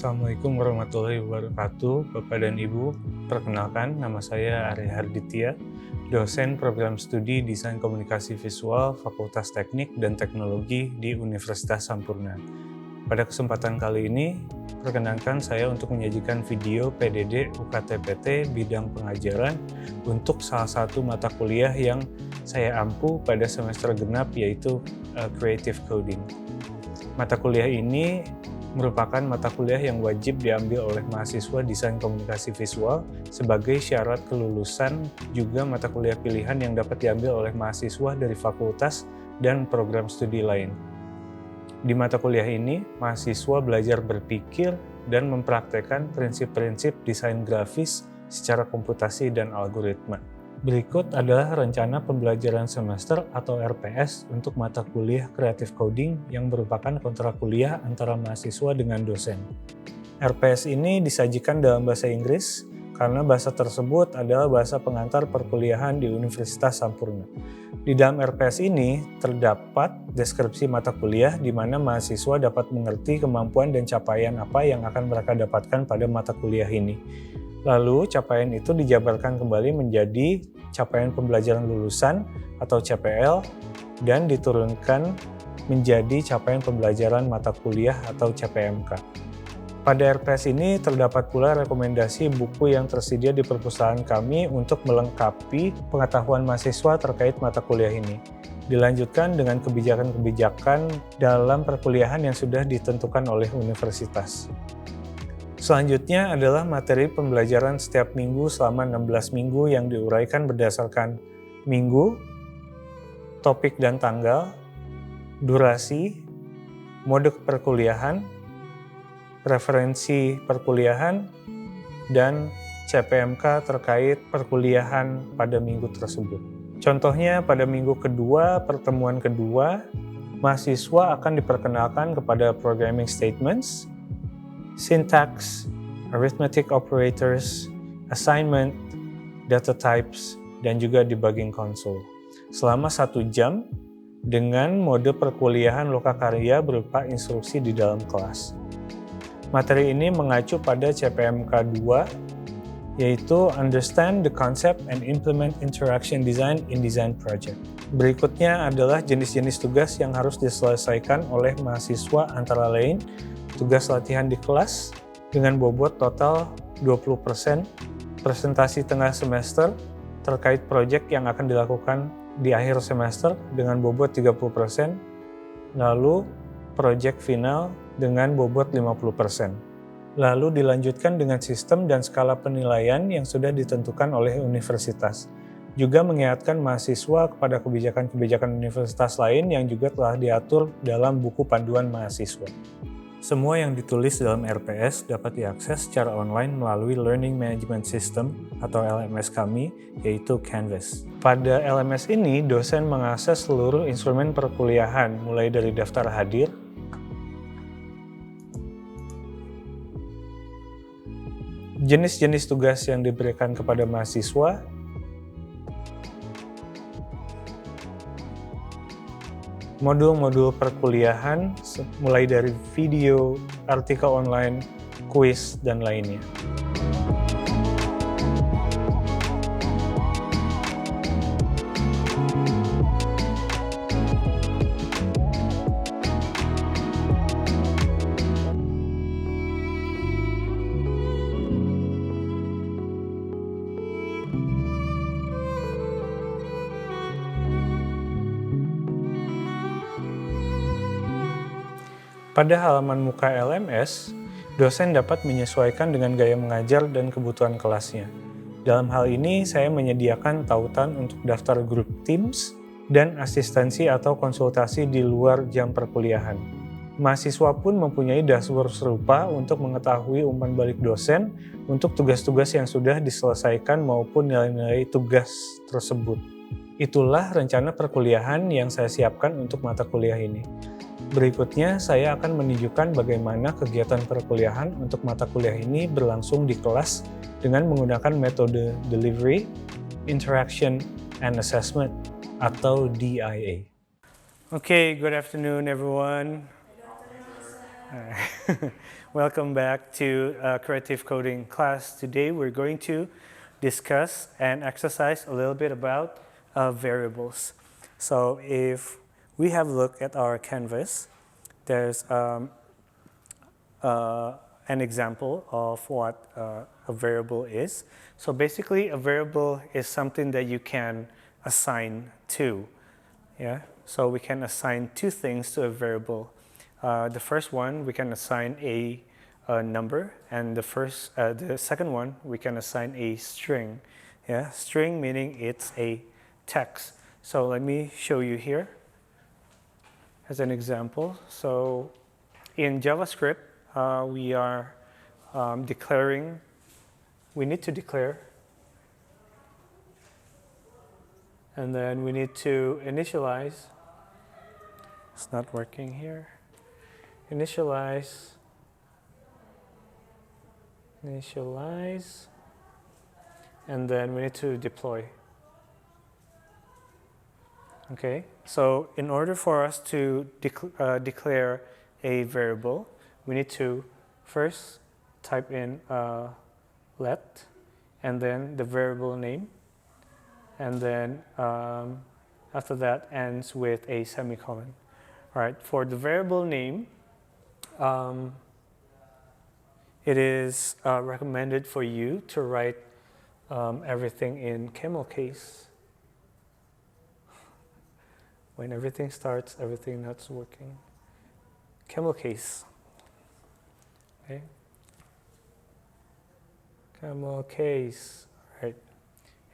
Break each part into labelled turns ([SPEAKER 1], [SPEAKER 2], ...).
[SPEAKER 1] Assalamualaikum warahmatullahi wabarakatuh, Bapak dan Ibu. Perkenalkan, nama saya Arya Harditya, dosen program studi Desain Komunikasi Visual Fakultas Teknik dan Teknologi di Universitas Sampoerna. Pada kesempatan kali ini, perkenankan saya untuk menyajikan video PDD-UKTPT Bidang Pengajaran untuk salah satu mata kuliah yang saya ampu pada semester genap, yaitu Creative Coding. Mata kuliah ini merupakan mata kuliah yang wajib diambil oleh mahasiswa Desain Komunikasi Visual sebagai syarat kelulusan, juga mata kuliah pilihan yang dapat diambil oleh mahasiswa dari fakultas dan program studi lain. Di mata kuliah ini, mahasiswa belajar berpikir dan mempraktekkan prinsip-prinsip desain grafis secara komputasi dan algoritma. Berikut adalah rencana pembelajaran semester atau RPS untuk mata kuliah Creative Coding yang merupakan kontrak kuliah antara mahasiswa dengan dosen. RPS ini disajikan dalam bahasa Inggris karena bahasa tersebut adalah bahasa pengantar perkuliahan di Universitas Sampoerna. Di dalam RPS ini terdapat deskripsi mata kuliah di mana mahasiswa dapat mengerti kemampuan dan capaian apa yang akan mereka dapatkan pada mata kuliah ini. Lalu capaian itu dijabarkan kembali menjadi capaian pembelajaran lulusan atau CPL dan diturunkan menjadi capaian pembelajaran mata kuliah atau CPMK. Pada RPS ini terdapat pula rekomendasi buku yang tersedia di perpustakaan kami untuk melengkapi pengetahuan mahasiswa terkait mata kuliah ini. Dilanjutkan dengan kebijakan-kebijakan dalam perkuliahan yang sudah ditentukan oleh universitas. Selanjutnya adalah materi pembelajaran setiap minggu selama 16 minggu yang diuraikan berdasarkan minggu, topik dan tanggal, durasi, mode perkuliahan, referensi perkuliahan, dan CPMK terkait perkuliahan pada minggu tersebut. Contohnya pada minggu kedua, pertemuan kedua, mahasiswa akan diperkenalkan kepada programming statements, syntax, arithmetic operators, assignment, data types, dan juga debugging console. Selama 1 jam dengan mode perkuliahan lokakarya berupa instruksi di dalam kelas. Materi ini mengacu pada CPMK 2, yaitu Understand the Concept and Implement Interaction Design in Design Project. Berikutnya adalah jenis-jenis tugas yang harus diselesaikan oleh mahasiswa, antara lain tugas latihan di kelas dengan bobot total 20%, presentasi tengah semester terkait proyek yang akan dilakukan di akhir semester dengan bobot 30%, lalu proyek final dengan bobot 50%. Lalu dilanjutkan dengan sistem dan skala penilaian yang sudah ditentukan oleh universitas. Juga mengingatkan mahasiswa kepada kebijakan-kebijakan universitas lain yang juga telah diatur dalam buku panduan mahasiswa. Semua yang ditulis dalam RPS dapat diakses secara online melalui Learning Management System atau LMS kami, yaitu Canvas. Pada LMS ini, dosen mengakses seluruh instrumen perkuliahan, mulai dari daftar hadir, jenis-jenis tugas yang diberikan kepada mahasiswa, modul-modul perkuliahan mulai dari video, artikel online, kuis, dan lainnya. Pada halaman muka LMS, dosen dapat menyesuaikan dengan gaya mengajar dan kebutuhan kelasnya. Dalam hal ini, saya menyediakan tautan untuk daftar grup Teams dan asistensi atau konsultasi di luar jam perkuliahan. Mahasiswa pun mempunyai dashboard serupa untuk mengetahui umpan balik dosen untuk tugas-tugas yang sudah diselesaikan maupun nilai-nilai tugas tersebut. Itulah rencana perkuliahan yang saya siapkan untuk mata kuliah ini. Berikutnya, saya akan menunjukkan bagaimana kegiatan perkuliahan untuk mata kuliah ini berlangsung di kelas dengan menggunakan metode Delivery, Interaction, and Assessment atau DIA. Okay, good afternoon everyone. Welcome back to Creative Coding class. Today we're going to discuss and exercise a little bit about variables. So if we have a look at our canvas, there's an example of what a variable is. So basically a variable is something that you can assign to. Yeah? So we can assign two things to a variable. The first one, we can assign a number, and the second one, we can assign a string. Yeah, string meaning it's a text. So let me show you here as an example. So in JavaScript, we are declaring. We need to declare, and then we need to initialize. It's not working here. Initialize, and then we need to deploy. Okay, so in order for us to declare a variable, we need to first type in let, and then the variable name, and then after that ends with a semicolon. All right, for the variable name, it is recommended for you to write everything in camel case. When everything starts, everything that's working. Camel case. Okay. Camel case. Right.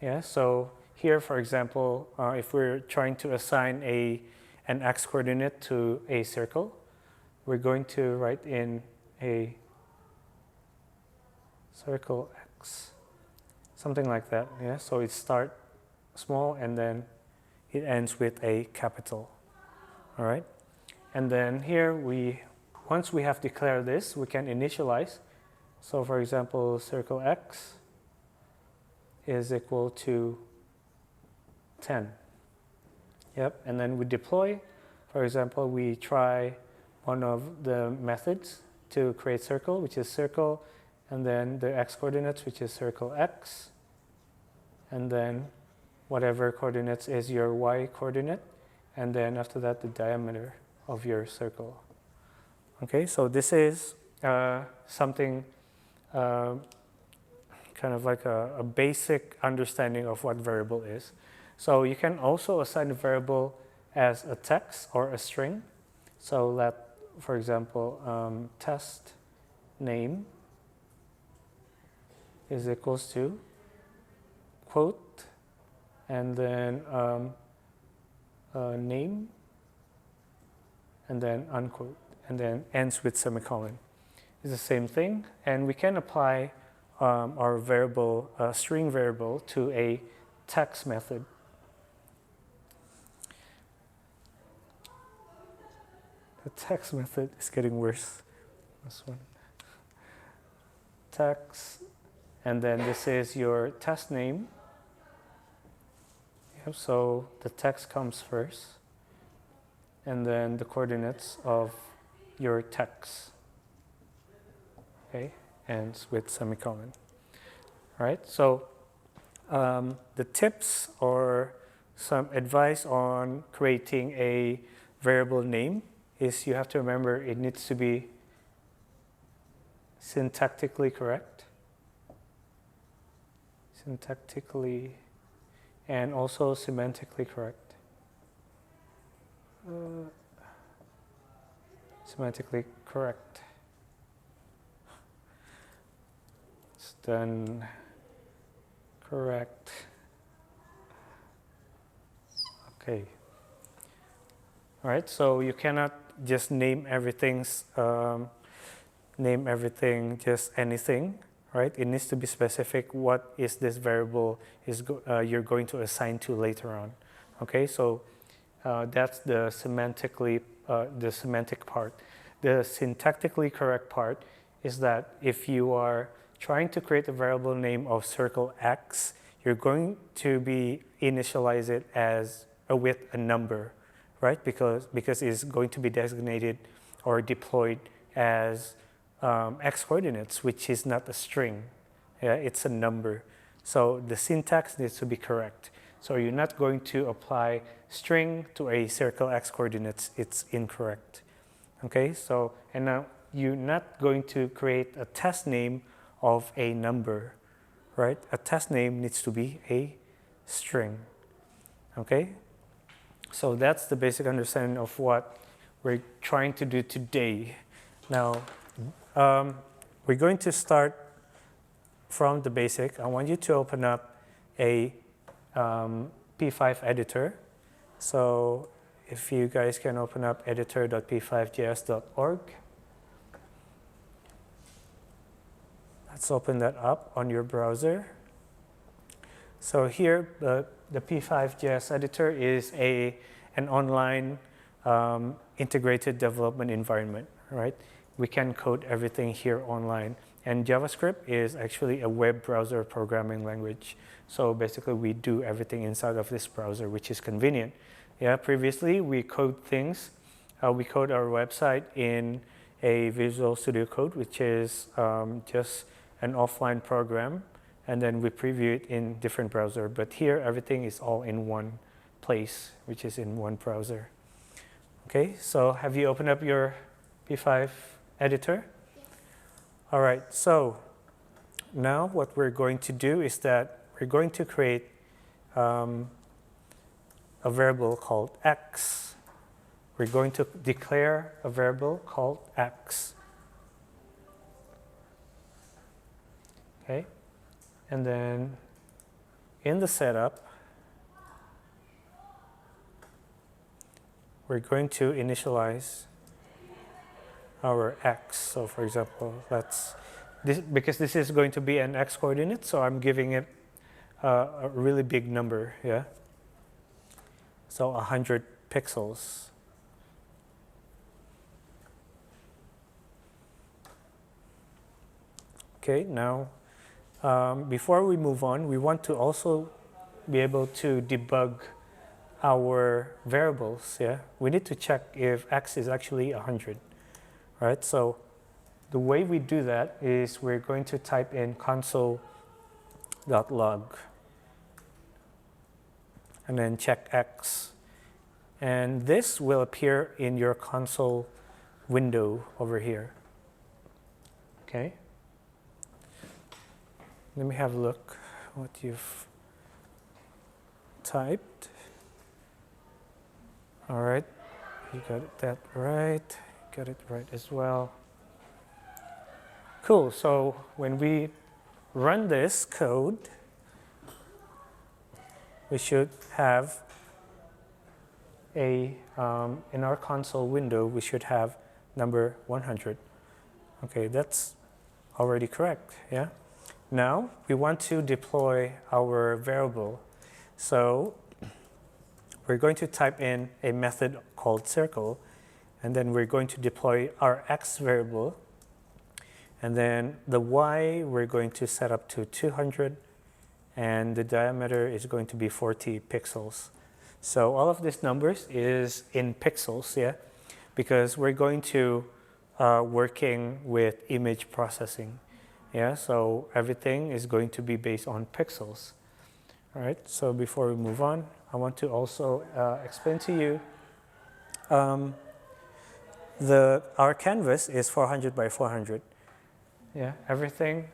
[SPEAKER 1] Yeah. So here, for example, if we're trying to assign an x coordinate to a circle, we're going to write in a circle x, something like that. Yeah. So it starts small and then it ends with a capital. All right. And then here once we have declared this, we can initialize. So for example, circle x is equal to 10. Yep. And then we deploy. For example, we try one of the methods to create circle, which is circle, and then the x coordinates, which is circle x, and then whatever coordinates is your y coordinate, and then after that the diameter of your circle. Okay, so this is something kind of like a basic understanding of what variable is. So you can also assign a variable as a text or a string. So let, for example, test name is equals to quote, and then name, and then unquote, and then ends with semicolon. It's the same thing, and we can apply our variable, string variable, to a text method. The text method is getting worse. This one. Text, and then this is your test name. Yep, so the text comes first, and then the coordinates of your text. Okay, ends with semicolon. All right, so the tips or some advice on creating a variable name is you have to remember it needs to be syntactically correct. Syntactically and also semantically correct. Semantically correct. It's done correct. Okay. All right, so you cannot just name everything just anything, right? It needs to be specific. What is this variable you're going to assign to later on? Okay, so that's the semantic part. The syntactically correct part is that if you are trying to create a variable name of circle x, you're going to be initialize it as with a number, right? Because it's going to be designated or deployed
[SPEAKER 2] as x coordinates, which is not a string. Yeah, it's a number. So the syntax needs to be correct. So you're not going to apply string to a circle x coordinates. It's incorrect. Okay, so, and now you're not going to create a test name of a number, right? A test name needs to be a string. Okay, so that's the basic understanding of what we're trying to do today. Now, we're going to start from the basic. I want you to open up a P5 editor. So if you guys can open up editor.p5js.org. Let's open that up on your browser. So here, the P5JS editor is an online integrated development environment, right? We can code everything here online. And JavaScript is actually a web browser programming language. So basically, we do everything inside of this browser, which is convenient. Yeah, previously, we code things. We code our website in a Visual Studio Code, which is just an offline program. And then we preview it in different browser. But here, everything is all in one place, which is in one browser. Okay, so have you opened up your P5 editor? All right, so now what we're going to do is that we're going to create a variable called x. We're going to declare a variable called x. Okay, and then in the setup, we're going to initialize our x. So for example, because this is going to be an x coordinate, so I'm giving it a really big number, yeah? So 100 pixels. Okay, now before we move on, we want to also be able to debug our variables, yeah? We need to check if x is actually 100. Right, so the way we do that is we're going to type in console.log and then check x. And this will appear in your console window over here. Okay. Let me have a look what you've typed. All right, you got that right. Got it right as well. Cool, so when we run this code, we should have in our console window, we should have number 100. Okay, that's already correct, yeah? Now, we want to deploy our variable. So, we're going to type in a method called circle, and then we're going to deploy our x variable. And then the y we're going to set up to 200, and the diameter is going to be 40 pixels. So all of these numbers is in pixels, yeah? Because we're going to working with image processing, yeah? So everything is going to be based on pixels. All right, so before we move on, I want to also explain to you our canvas is 400 by 400. Yeah, everything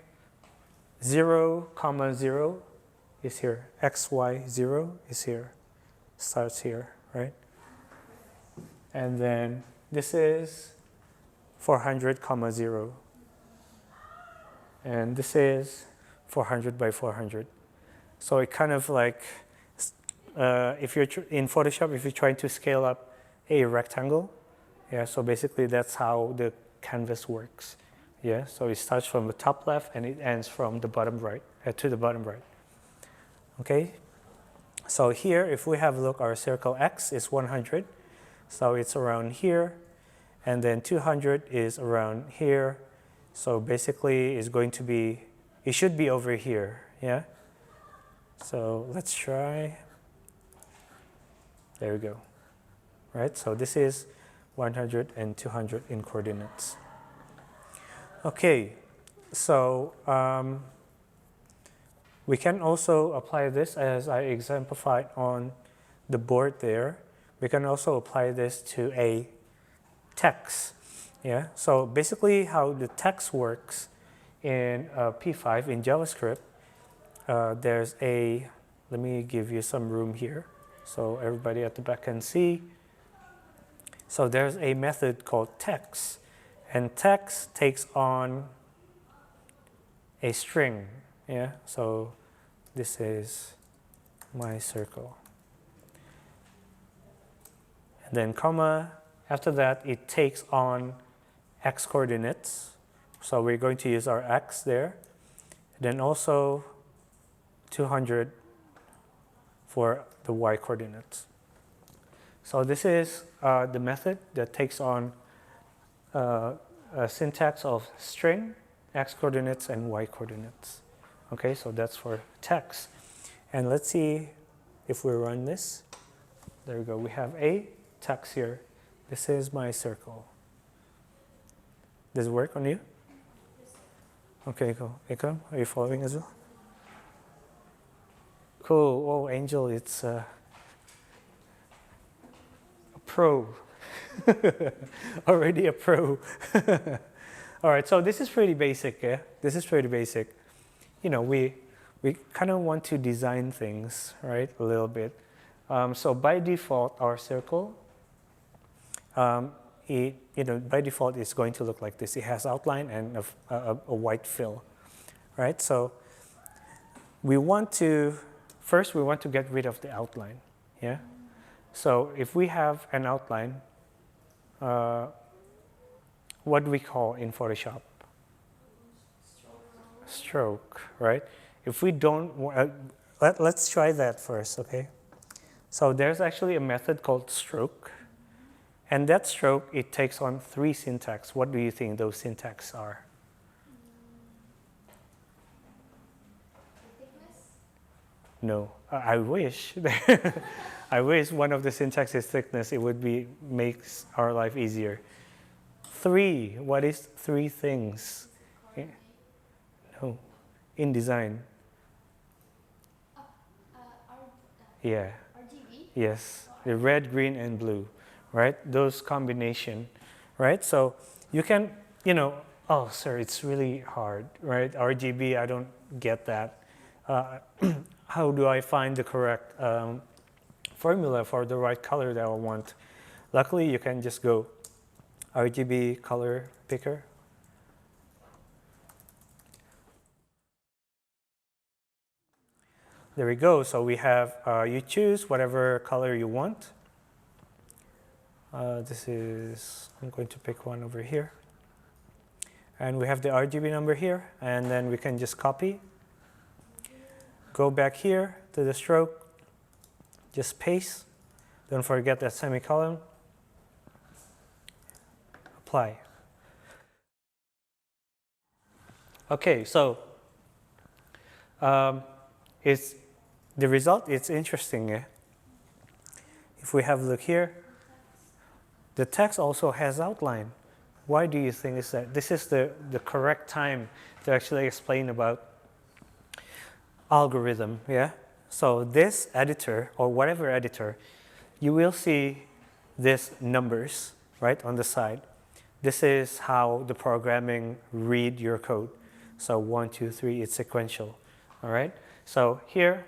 [SPEAKER 2] 0, 0 is here. X, Y, 0 is here. Starts here, right? And then this is 400, 0. And this is 400 by 400. So it kind of like, if you're in Photoshop, if you're trying to scale up a rectangle, yeah, so basically that's how the canvas works. Yeah, so it starts from the top left and it ends from the bottom right, to the bottom right. Okay, so here, if we have a look, our circle X is 100. So it's around here. And then 200 is around here. So basically it's going to be, it should be over here, yeah? So let's try. There we go. Right, so this is 100 and 200 in coordinates. Okay, so we can also apply this as I exemplified on the board there. We can also apply this to a text. Yeah, so basically how the text works in P5 in JavaScript, there's a, let me give you some room here so everybody at the back can see. So there's a method called text, and text takes on a string. Yeah, so this is my circle. And then comma, after that it takes on x coordinates. So we're going to use our x there. Then also 200 for the y coordinates. So this is the method that takes on a syntax of string, x coordinates, and y coordinates. Okay, so that's for text. And let's see if we run this. There we go. We have a text here. This is my circle. Does it work on you? Okay, cool. Ikram, are you following as well? Cool. Oh, Angel, it's a pro. Already a pro. All right, so this is pretty basic. Yeah? This is pretty basic. You know, we kind of want to design things, right, a little bit. So by default, our circle, by default, it's going to look like this. It has outline and a white fill, right? So first we want to get rid of the outline, yeah? So if we have an outline, what do we call in Photoshop? Stroke, right? If we don't, let's try that first, okay? So there's actually a method called stroke. And that stroke, it takes on 3 syntax. What do you think those syntax are?
[SPEAKER 3] Thickness?
[SPEAKER 2] No, I wish. I wish one of the syntax is thickness. It would makes our life easier. 3, what is 3 things? No, in design. Yeah.
[SPEAKER 3] RGB?
[SPEAKER 2] Yes, the red, green, and blue, right? Those combination, right? So you can, oh, sir, it's really hard, right? RGB, I don't get that. How do I find the correct formula for the right color that I want? Luckily, you can just go RGB color picker. There we go. So we have, you choose whatever color you want. I'm going to pick one over here. And we have the RGB number here, and then we can just copy. Go back here to the stroke, just paste. Don't forget that semicolon. Apply. Okay, so the result is interesting. Eh? If we have a look here, the text also has outline. Why do you think is that? This is the correct time to actually explain about algorithm, yeah? So this editor, or whatever editor, you will see these numbers, right, on the side. This is how the programming read your code. So 1, 2, 3, it's sequential, all right? So here,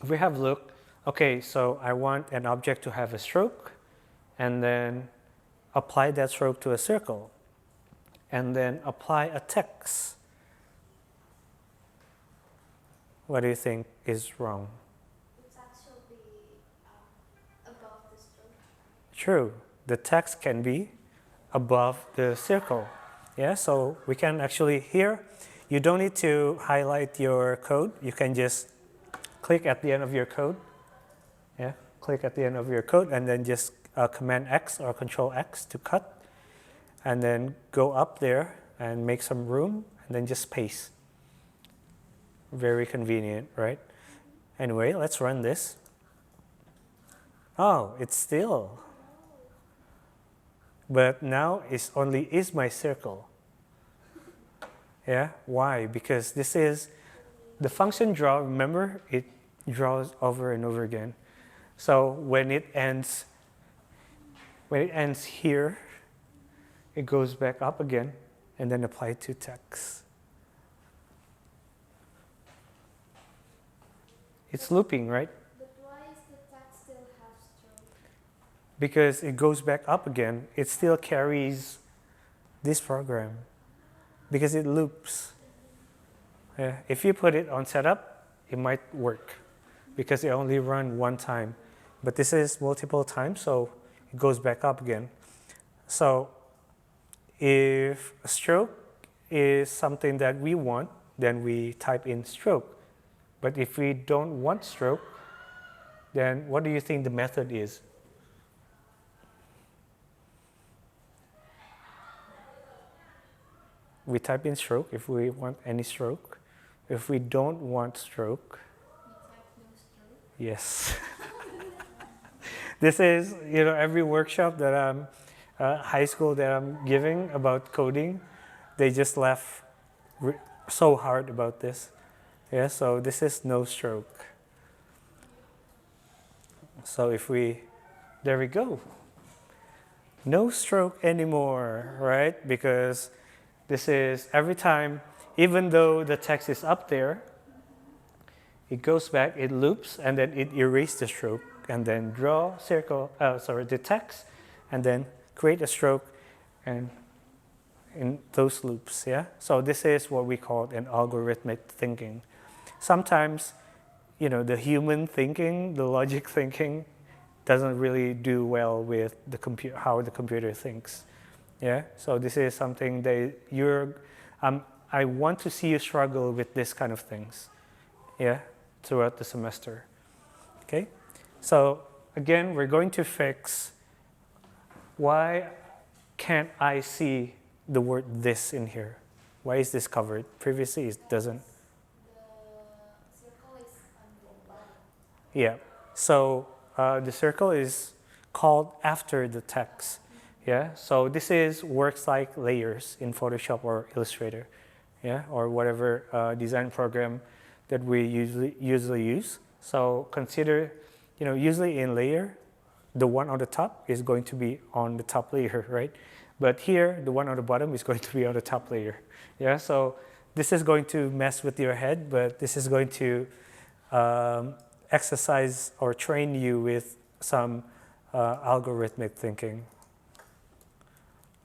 [SPEAKER 2] if we have a look, okay, so I want an object to have a stroke, and then apply that stroke to a circle, and then apply a text. What do you think is wrong?
[SPEAKER 3] It's actually above the stroke.
[SPEAKER 2] True. The text can be above the circle. Yeah, so we can actually here, you don't need to highlight your code. You can just click at the end of your code. Yeah, click at the end of your code, and then just Command X or Control X to cut, and then go up there and make some room, and then just paste. Very convenient, right? Anyway, let's run this. Oh, it's still. But now it's only is my circle. Yeah, why? Because this is the function draw, remember, it draws over and over again. So when it ends here, it goes back up again and then apply to text. It's looping, right?
[SPEAKER 3] But why is the text still half stroke?
[SPEAKER 2] Because it goes back up again, it still carries this program because it loops. Yeah. If you put it on setup, it might work because it only runs one time. But this is multiple times, so it goes back up again. So if a stroke is something that we want, then we type in stroke. But if we don't want stroke, then what do you think the method is? We type in stroke if we want any stroke. If we don't want stroke,
[SPEAKER 3] You type no stroke.
[SPEAKER 2] yes. This is, every workshop that I'm, high school that I'm giving about coding, they just laugh so hard about this. Yeah, so this is no stroke. So there we go. No stroke anymore, right? Because this is every time, even though the text is up there, it goes back, it loops, and then it erases the stroke, and then draw the text, and then create a stroke, and in those loops, yeah? So this is what we call an algorithmic thinking. Sometimes, the human thinking, the logic thinking, doesn't really do well with how the computer thinks. Yeah, so this is something that I want to see you struggle with this kind of things, yeah, throughout the semester. Okay, so again, we're going to fix why can't I see the word this in here? Why is this covered? Previously, it doesn't.
[SPEAKER 3] The circle is on the bottom.
[SPEAKER 2] Yeah, so the circle is called after the text. Yeah, so this works like layers in Photoshop or Illustrator, yeah, or whatever design program that we usually use. So consider, usually in layer, the one on the top is going to be on the top layer, right? But here, the one on the bottom is going to be on the top layer. Yeah, so this is going to mess with your head, but this is going to exercise or train you with some algorithmic thinking.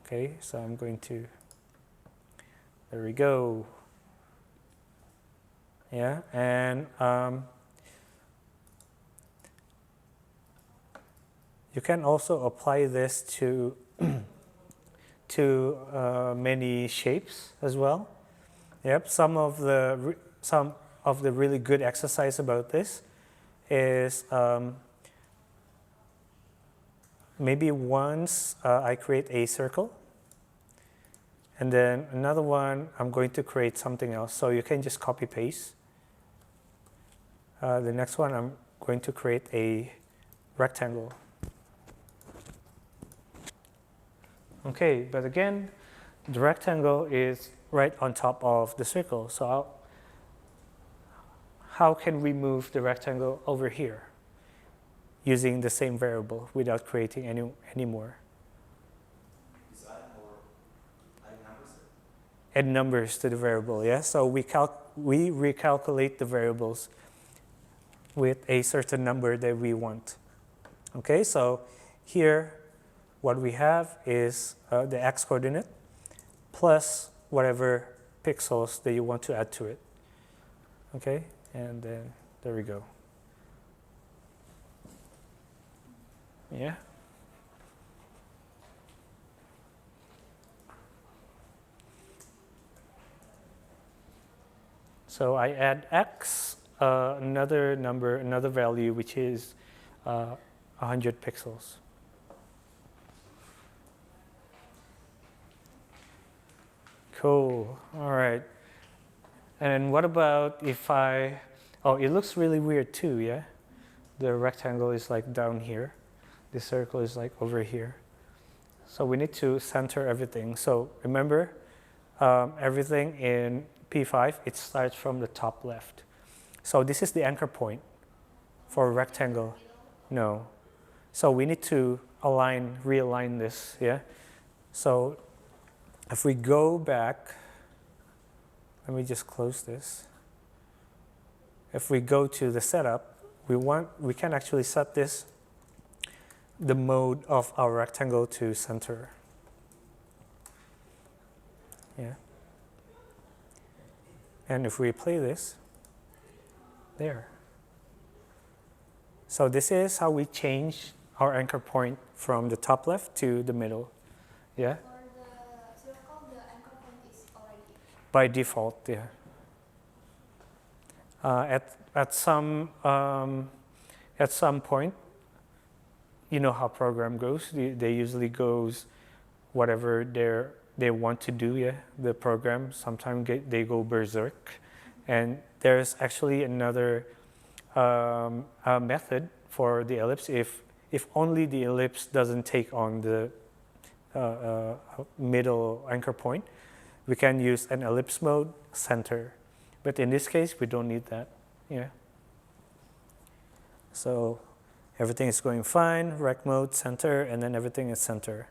[SPEAKER 2] Okay, so I'm going to, there we go. Yeah, and you can also apply this to many shapes as well. Yep, some of the really good exercise about this is maybe once I create a circle, and then another one I'm going to create something else. So you can just copy paste. The next one I'm going to create a rectangle. Okay, but again, the rectangle is right on top of the circle. So how can we move the rectangle over here using the same variable without creating any more? Add numbers to the variable, yeah? So we recalculate the variables with a certain number that we want. Okay, so here what we have is the x coordinate plus whatever pixels that you want to add to it. Okay, and then there we go. Yeah. So I add x, another number, another value, which is 100 pixels. Cool. All right. And then what about if it looks really weird too, yeah? The rectangle is like down here. The circle is like over here. So we need to center everything. So remember, everything in P5, it starts from the top left. So this is the anchor point for rectangle. No. So we need to realign this, yeah? So if we go back, let me just close this. If we go to the setup, we can actually set this, the mode of our rectangle to center. Yeah. And if we play this, there. So this is how we change our anchor point from the top left to the middle. Yeah?
[SPEAKER 3] For the circle, the anchor point is already.
[SPEAKER 2] By default, yeah. At some point, you know how program goes. They usually goes whatever they want to do. Yeah, the program sometimes they go berserk, and there's actually another method for the ellipse. If only the ellipse doesn't take on the middle anchor point, we can use an ellipse mode center. But in this case, we don't need that. Yeah. So everything is going fine, rec mode, center, and then everything is center.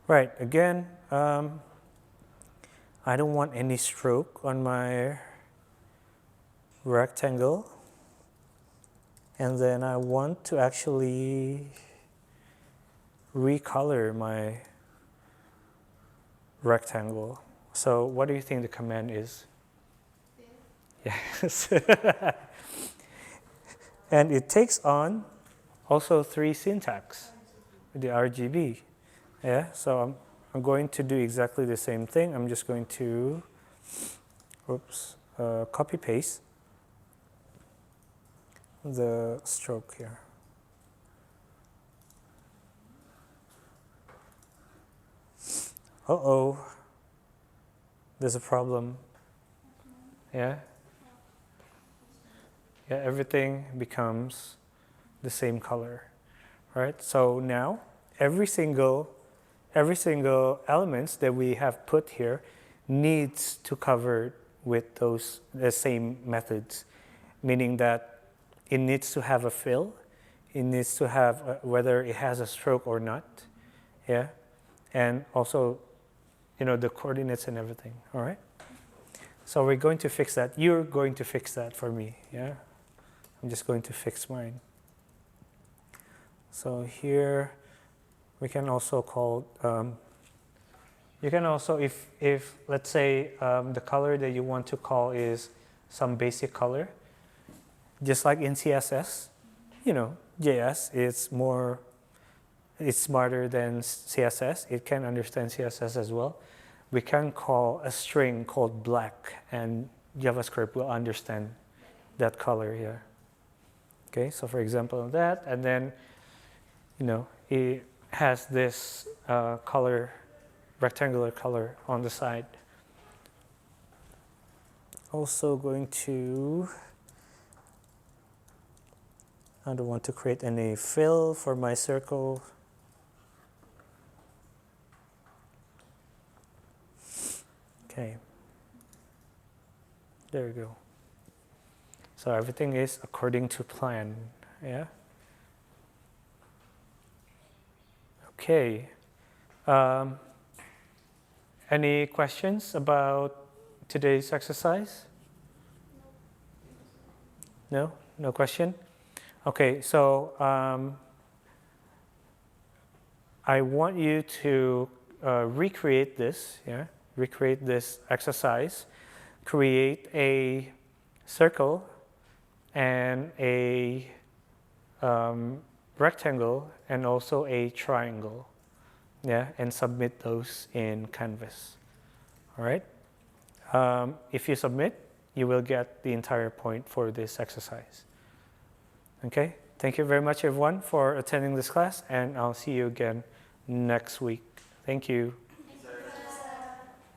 [SPEAKER 2] Right, again, I don't want any stroke on my rectangle. And then I want to actually recolor my rectangle. So what do you think the command is? Yes. And it takes on also 3 syntax, the RGB. Yeah, so I'm going to do exactly the same thing. I'm just going to, copy paste the stroke here. Uh-oh, there's a problem. Yeah? Yeah, everything becomes the same color, right? So now every single elements that we have put here needs to cover with the same methods, meaning that it needs to have a fill, it needs to have whether it has a stroke or not, yeah, and also, the coordinates and everything. All right. So we're going to fix that. You're going to fix that for me, yeah. I'm just going to fix mine. So here, we can also call, you can also, if let's say the color that you want to call is some basic color, just like in CSS, JS it's smarter than CSS. It can understand CSS as well. We can call a string called black, and JavaScript will understand that color here. Okay, so for example that, and then, it has this color, rectangular color on the side. Also going to, I don't want to create any fill for my circle. Okay, there we go. So everything is according to plan, yeah? Okay. Any questions about today's exercise? No? No question? Okay, so I want you to recreate this, yeah? Recreate this exercise. Create a circle and a rectangle and also a triangle, yeah, and submit those in Canvas. All right. If you submit, you will get the entire point for this exercise. Okay. Thank you very much, everyone, for attending this class, and I'll see you again next week. Thank you.